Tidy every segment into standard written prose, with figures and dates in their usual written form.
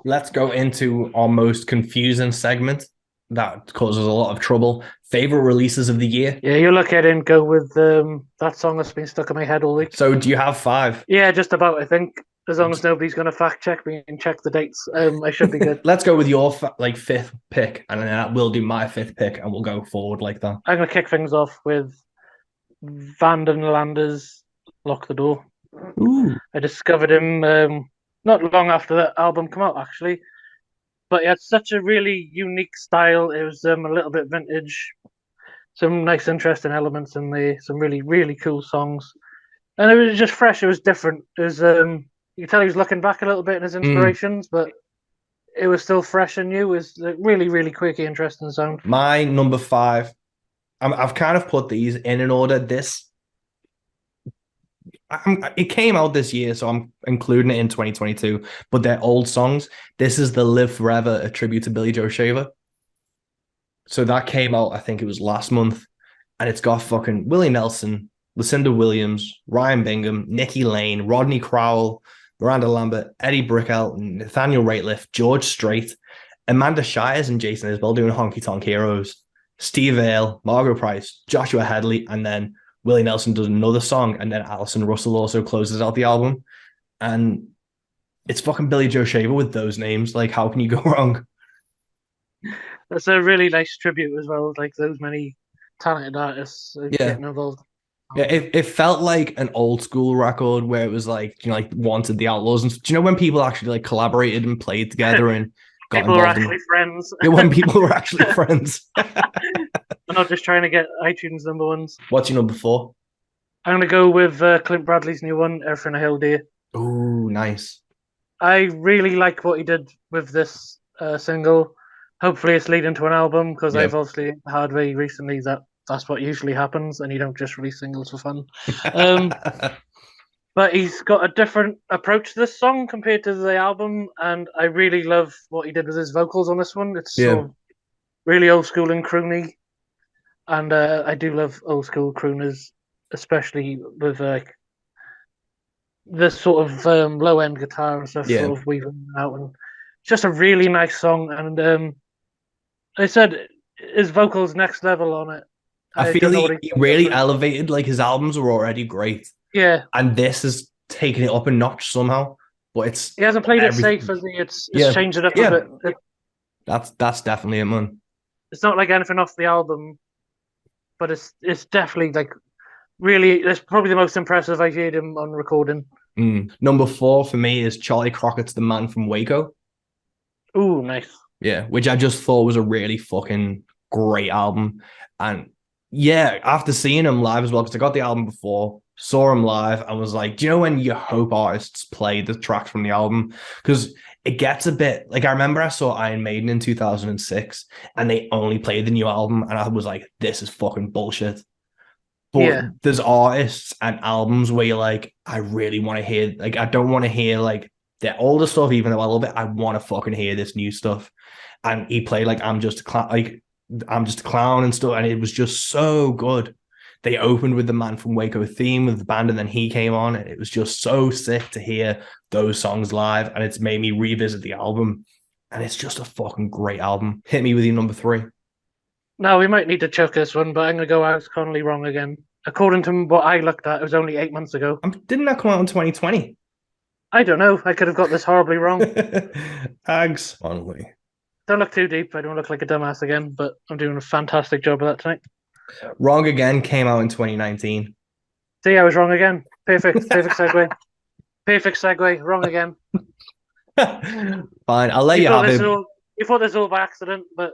Let's go into our most confusing segment that causes a lot of trouble. Favorite releases of the year. Yeah, you look at it and go with that song that's been stuck in my head all week. So, do you have five? Yeah, just about. I think as long as nobody's going to fact check me and check the dates, I should be good. Let's go with your fifth pick, and then we'll do my fifth pick, and we'll go forward like that. I'm going to kick things off with Van den Lander's "Lock the Door." Ooh, I discovered him not long after that album came out, actually. But he had such a really unique style. It was a little bit vintage, some nice, interesting elements in there, some really, really cool songs, and it was just fresh. It was different. It was you could tell he was looking back a little bit in his mm. inspirations, but it was still fresh and new. It was a really, really quirky, interesting sound. My number five. I've kind of put these in an order. It came out this year, so I'm including it in 2022. But they're old songs. This is the "Live Forever," a tribute to Billy Joe Shaver. So that came out, I think it was last month, and it's got fucking Willie Nelson, Lucinda Williams, Ryan Bingham, Nikki Lane, Rodney Crowell, Miranda Lambert, Eddie Brickell, Nathaniel Rateliff, George Strait, Amanda Shires, and Jason Isbell doing Honky Tonk Heroes, Steve Vale, Margot Price, Joshua Headley, and then Willie Nelson does another song, and then Alison Russell also closes out the album. And it's fucking Billy Joe Shaver with those names. Like, how can you go wrong? That's a really nice tribute as well. Like those many talented artists Yeah. getting involved. Yeah, it felt like an old school record where it was like, like Wanted the Outlaws. And do you know when people actually like collaborated and played together and got People are involved actually friends. when people were actually friends? We're not just trying to get iTunes number ones. What's your number four? I'm going to go with Clint Bradley's new one, Everything I Held Dear. Oh, nice. I really like what he did with this single. Hopefully, it's leading to an album because Yeah. I've obviously heard very recently that that's what usually happens, and you don't just release singles for fun. Um, but he's got a different approach to this song compared to the album, and I really love what he did with his vocals on this one. It's Yeah. sort of really old school and croony, and I do love old school crooners, especially with this sort of low end guitar and stuff, Yeah. sort of weaving out, and it's just a really nice song. And I said his vocals next level on it. I I feel don't know what he he's done really different. elevated, like his albums were already great. Yeah, And this is taking it up a notch somehow. But it's he hasn't played it safe, everything. has he? It's Yeah. changed it up a Yeah. bit. That's definitely it, man. It's not like anything off the album, but it's definitely like really. It's probably the most impressive I've heard him on recording. Number four for me is Charlie Crockett's The Man from Waco. Ooh, nice. Yeah, which I just thought was a really fucking great album. And yeah, after seeing him live as well, because I got the album before, saw him live, and was like, do you know when you hope artists play the tracks from the album? Because it gets a bit like I remember I saw Iron Maiden in 2006 and they only played the new album, and I was like, this is fucking bullshit. But Yeah, there's artists and albums where you're like, I really want to hear, like, I don't want to hear like the older stuff, even though I love it. I want to fucking hear this new stuff. And he played like I'm just a clown, like I'm just a clown and stuff, and it was just so good. They opened with the Man from Waco theme with the band, and then he came on, and it was just so sick to hear those songs live, and it's made me revisit the album, and it's just a fucking great album. Hit me with your number three. now we might need to chuck this one, but I'm gonna go Alex Connolly wrong again. According to what I looked at, it was only 8 months ago. Didn't that come out in 2020? I don't know. I could have got this horribly wrong. Ags only. Don't look too deep. I don't look like a dumbass again, but I'm doing a fantastic job of that tonight. Wrong Again came out in 2019. See, I was wrong again. Perfect. Perfect segue. Perfect segue. Wrong again. Fine, I'll let You you thought have this it. all. You thought this all by accident, but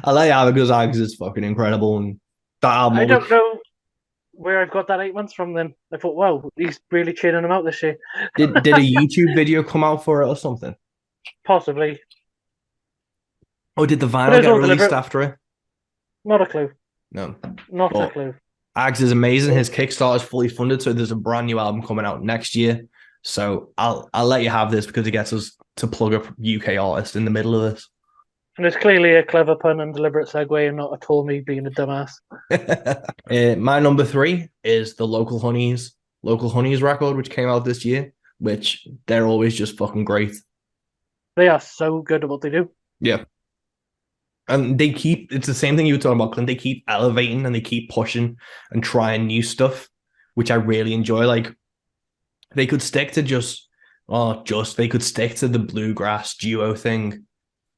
I'll let you have it because Ags is fucking incredible, and that album I will be. don't know where I've got that 8 months from. Then I thought, wow, he's really churning them out this year. Did a YouTube video come out for it or something? Possibly, Or did the but vinyl it was get all released deliberate. after it? Not a clue. No. Not a But clue. Ags is amazing. His Kickstarter is fully funded, so there's a brand new album coming out next year. So I'll let you have this because it gets us to plug up UK artist in the middle of this. And it's clearly a clever pun and deliberate segue, and not at all me being a dumbass. My number three is the Local Honeys record, which came out this year, which they're always just fucking great. They are so good at what they do. Yeah. And it's the same thing you were talking about, Clint. They keep elevating and they keep pushing and trying new stuff, which I really enjoy. Like, they could stick to they could stick to the bluegrass duo thing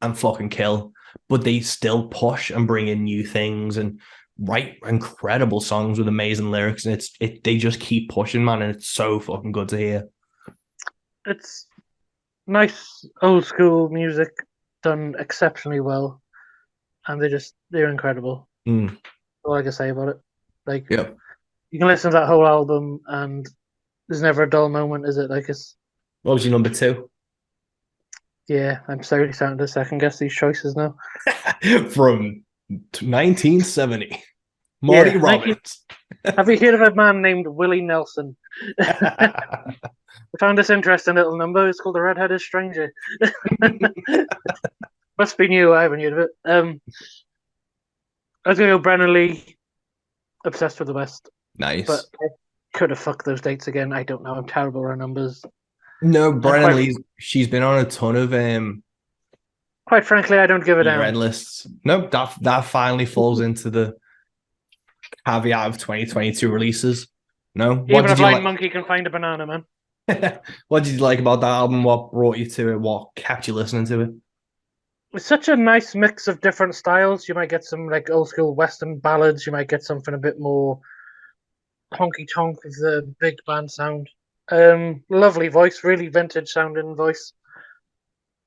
and fucking kill, but they still push and bring in new things and write incredible songs with amazing lyrics. And they just keep pushing, man. And it's so fucking good to hear. It's nice old school music done exceptionally well, and they're incredible. Mm. All I can say about it. Like, Yeah. you can listen to that whole album, and there's never a dull moment, is it? Like, it's What was your number two? yeah. I'm sorry, starting to second guess these choices now. From 1970, Marty Yeah, Robbins. have you heard of a man named Willie Nelson? I found this interesting little number. It's called The Red-Headed Stranger. Must be new. I haven't heard of it. I was going to go Brennan Lee, Obsessed with the West. Nice. But I could have fucked those dates again. I don't know. I'm terrible at numbers. No, Brennan Lee, she's been on a ton of quite frankly, I don't give a damn. red lists. Nope, that finally falls into the caveat of 2022 releases. No, even a blind monkey can find a banana, man. What did you like about that album? What brought you to it? What kept you listening to it? It's such a nice mix of different styles. You might get some like old school Western ballads. You might get something a bit more honky tonk with the big band sound. Lovely voice, really vintage sounding voice.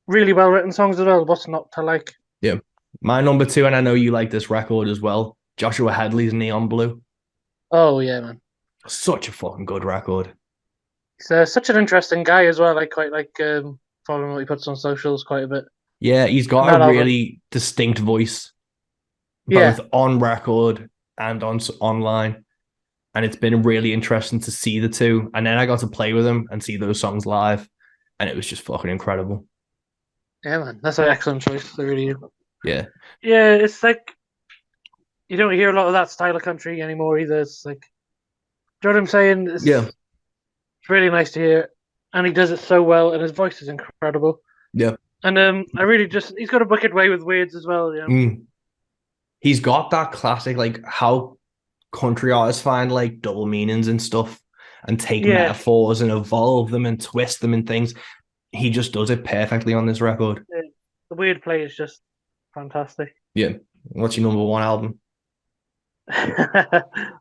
Really well written songs as well. What's not to like? Yeah, my number two, and I know you like this record as well. Joshua Hadley's Neon Blue. Oh yeah, man. Such a fucking good record. He's such an interesting guy as well. I quite like following what he puts on socials quite a bit. Yeah, he's got a really distinct voice, both on record and online. And it's been really interesting to see the two. And then I got to play with him and see those songs live. And it was just fucking incredible. Yeah, man. That's an excellent choice. They really do. Yeah. Yeah, it's like you don't hear a lot of that style of country anymore either. It's like, do you know what I'm saying? It's really nice to hear. And he does it so well. And his voice is incredible. Yeah. And I really he's got a wicked way with words as well. Yeah. He's got that classic, like how country artists find like double meanings and stuff and take metaphors and evolve them and twist them and things. He just does it perfectly on this record. Yeah. The weird play is just fantastic. Yeah. What's your number one album?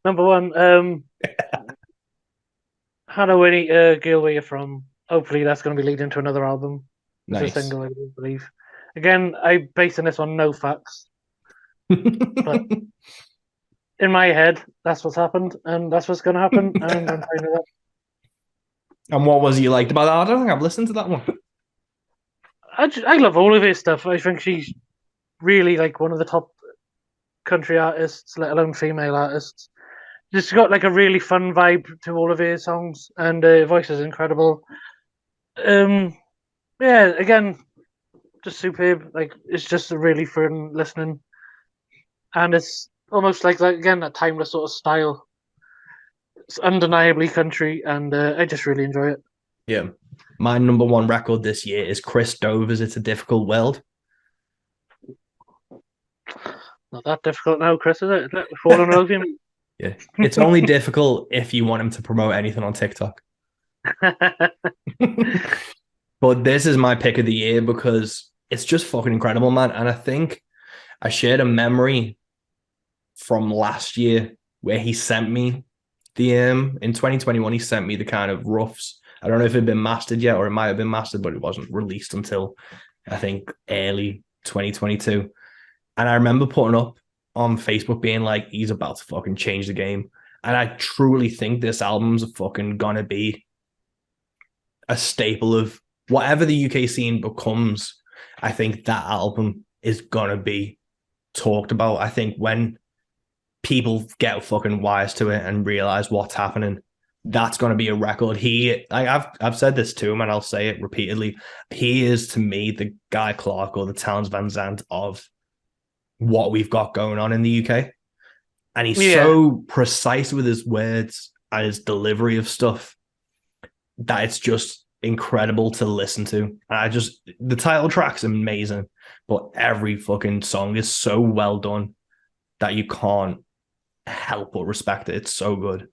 Number one, Hannah Winnie, Girl Where You're From. Hopefully that's going to be leading to another album. Nice. It's a single, I believe. Again, I'm basing this on no facts. But in my head, that's what's happened, and that's what's going to happen, and I'm fine with that. And what was you liked about that? I don't think I've listened to that one. I love all of his stuff. I think she's really like one of the top country artists, let alone female artists. Just got like a really fun vibe to all of his songs, and voice is incredible. Yeah, again, just superb. Like, it's just a really fun listening, and it's almost like that again, that timeless sort of style. It's undeniably country, and I just really enjoy it. Yeah, my number one record this year is Chris Dover's "It's a Difficult World." Not that difficult now, Chris, is it? Falling over him. Yeah, it's only difficult if you want him to promote anything on TikTok. But this is my pick of the year because it's just fucking incredible, man. And I think I shared a memory from last year where he sent me the in 2021. He sent me the kind of roughs. I don't know if it had been mastered yet, or it might have been mastered, but it wasn't released until I think early 2022. And I remember putting up on Facebook being like, he's about to fucking change the game. And I truly think this album's fucking gonna be a staple of whatever the UK scene becomes. I think that album is gonna be talked about. I think when people get fucking wise to it and realize what's happening, that's gonna be a record. I've said this to him and I'll say it repeatedly. He is to me the Guy Clark or the Townes Van Zandt of what we've got going on in the UK. And he's so precise with his words and his delivery of stuff that it's just incredible to listen to. And the title track's amazing, but every fucking song is so well done that you can't help but respect it. It's so good.